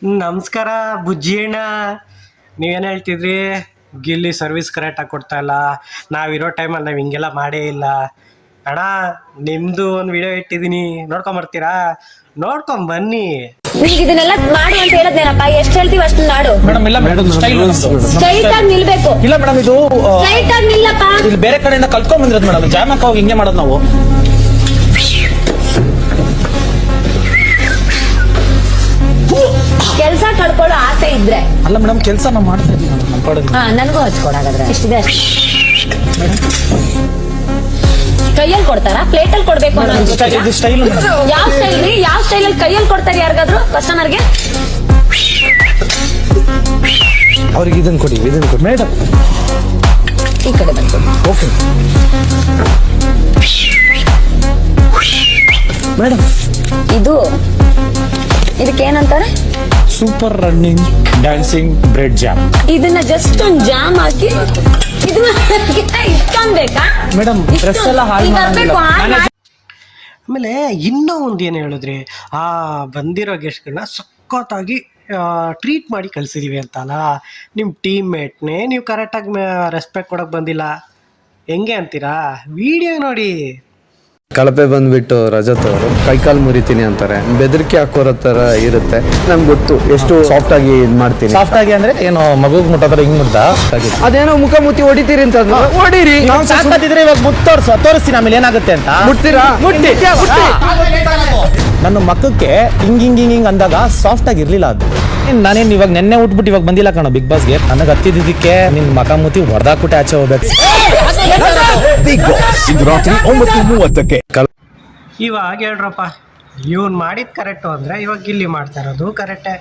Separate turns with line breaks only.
ನಮಸ್ಕಾರ ಬುಜ್ಜಿ ಅಣ್ಣ. ನೀವೇನು ಹೇಳ್ತಿದ್ರಿ? ಗಿಲ್ಲಿ ಸರ್ವಿಸ್ ಕರೆಕ್ಟಾಗಿ ಕೊಡ್ತಾ ಇಲ್ಲ, ನಾವಿರೋ ಟೈಮಲ್ಲಿ ನಾವು ಹಿಂಗೆಲ್ಲ ಮಾಡೇ ಇಲ್ಲ ಅಣ್ಣ. ನಿಮ್ಮದು ಒಂದು ವಿಡಿಯೋ ಇಟ್ಟಿದ್ದೀನಿ, ನೋಡ್ಕೊಂಬರ್ತೀರಾ? ನೋಡ್ಕೊಂಬನ್ನಿ.
ಇದನ್ನೆಲ್ಲ ಮಾಡು ಅಂತ ಹೇಳದ್ನೇನಪ್ಪ? ಎಷ್ಟು ಹೇಳ್ತೀವಿ ಅಷ್ಟು ಮಾಡು
ಮೇಡಮ್. ಇಲ್ಲ ಮೇಡಮ್,
ಸ್ಟ್ರೈಟ್ ಆಗಿ ನಿಲ್ಬೇಕು.
ಇಲ್ಲ ಮೇಡಮ್, ಇದು
ಸ್ಟ್ರೈಟ್ ಆಗಿ ನಿಲ್ಲಪ್ಪ.
ಇಲ್ಲಿ ಬೇರೆ ಕಡೆಯಿಂದ ಕಲ್ತ್ಕೊಂಡ್ ಬಂದಿರೋದು ಮೇಡಮ್. ಜಾಮಕ್ ಹೋಗಿ ಹಿಂಗೆ ಮಾಡೋದು ನಾವು.
ಕೆಲಸ ಕಳ್ಕೊಳ್ಳೋ ಆಸೆ ಇದ್ರೆ
ಅಲ್ಲ ಮೇಡಮ್, ಕೆಲಸ ನಾವು ಮಾಡ್ತಾ ಇದೀವಿ ಮೇಡಮ್. ನಮ್ಮ ಕಡೆ
ನನಗೂ ಹಚ್ಕೊಡಾಗಾದ್ರೆ ಎಷ್ಟಿದೆ ಅಷ್ಟು. ಕೈಯಲ್ಲಿ ಕೊಡ್ತಾರಾ ಪ್ಲೇಟಲ್ಲಿ ಕೊಡ್ಬೇಕು ಅನ್ನೋ
ಇದು ಸ್ಟೈಲ್.
ಯಾವ ಸ್ಟೈಲ್ ರೀ? ಯಾವ ಸ್ಟೈಲ್ ಅಲ್ಲಿ ಕೈಯಲ್ಲಿ ಕೊಡ್ತಾರೆ ಯಾರಿಗಾದ್ರು ಕಸ್ಟಮರ್ಗೆ?
ಅವ್ರಿಗೆ ಇದನ್ನ ಕೊಡಿ, ಇದನ್ನ ಕೊಡಿ ಮೇಡಮ್.
ಈ ಕಡೆ ಬಂದು
ಓಕೆ ಮೇಡಮ್.
ಇದಕ್ಕೆ ಏನಂತಾರೆ?
Super running dancing bread jam.
ಇದನ್ನ ಜಸ್ಟ್ ಒಂದು ಜಾಮ್ ಹಾಕಿ ಇದನ್ನ ಇಟ್ಕೊಬೇಕಾ
ಮೇಡಮ್? ಡ್ರೆಸ್ ಎಲ್ಲ ಹಾಳು ಮಾಡಂಗಿಲ್ಲ.
ಆಮೇಲೆ ಇನ್ನೂ ಒಂದು ಏನು ಹೇಳಿದ್ರಿ, ಬಂದಿರೋ ಗೆಸ್ಟ್ಗಳನ್ನ ಸಖತ್ತಾಗಿ ಟ್ರೀಟ್ ಮಾಡಿ ಕಳಿಸಿದೀವಿ ಅಂತಲ್ಲ. ನಿಮ್ಮ ಟೀಮ್ ಮೇಟ್ನೇ ನೀವು ಕರೆಕ್ಟಾಗಿ ರೆಸ್ಪೆಕ್ಟ್ ಕೊಡೋಕೆ ಬಂದಿಲ್ಲ, ಹೆಂಗೆ ಅಂತೀರಾ? ವಿಡಿಯೋ ನೋಡಿ.
ಕಳಪೆ ಬಂದ್ಬಿಟ್ಟು ರಜತ್ ಅವರು ಕೈಕಾಲು ಮುರಿತೀನಿ ಅಂತಾರೆ, ಬೆದರಿಕೆ ಹಾಕೋರೋ ತರ ಇರುತ್ತೆ. ನಮ್ಗೆ ಗೊತ್ತು ಎಷ್ಟು ಸಾಫ್ಟ್ ಆಗಿ ಇದ್ ಮಾಡ್ತೀನಿ.
ಸಾಫ್ಟ್ ಆಗಿ ಅಂದ್ರೆ ಏನು, ಮಗುಗ್ ಮುಟ್ಟೋದ್ರ ಹಿಂಗ್ ಮುಟ್ಟ
ಅದೇನೋ ಮುಖ ಮುತ್ತಿ ಹೊಡಿತೀರಿ ಅಂತ ಹೊಡೀರಿ.
ಸಾಕಾದಿದ್ರೆ ಇವಾಗ ಮುಟ್ ತೋರಿಸ್ತೀನಿ ಆಮೇಲೆ ಏನಾಗುತ್ತೆ ಅಂತ.
ಮುಟ್ತೀರಾ? ಮುಟ್ಟಿ.
ನನ್ನ ಮಕ್ಕಕ್ಕೆ ಹಿಂಗ್ ಹಿಂಗ್ ಹಿಂಗ್ ಹಿಂಗ್ ಅಂದಾಗ ಸಾಫ್ಟ್ ಆಗಿ ಇರ್ಲಿಲ್ಲ ಅದು. ನಾನೇನ್ ಇವಾಗ ನೆನ್ನೆ ಉಟ್ಬಿಟ್ಟು ಇವಾಗ ಬಂದಿಲ್ಲ ಕಣ ಬಿಗ್ ಬಾಸ್ಗೆ. ನನಗೆ ಹತ್ತಿದ್ದಕ್ಕೆ ನಿನ್ ಮಕ ಮುತ್ತಿ ಹೊಡೆದಾಕ್ಬಿಟ್ಟೆ ಆಚೆ ಹೋಗ್ಬೇಕು.
ಇಂದು ರಾತ್ರಿ 9:30ಕ್ಕೆ.
ಇವಾಗ ಹೇಳ್ರಪ್ಪ, ಇವ್ನು ಮಾಡಿದ ಕರೆಕ್ಟು ಅಂದರೆ ಇವಾಗ ಗಿಲ್ಲಿ ಮಾಡ್ತಾ ಇರೋದು ಕರೆಕ್ಟೇ.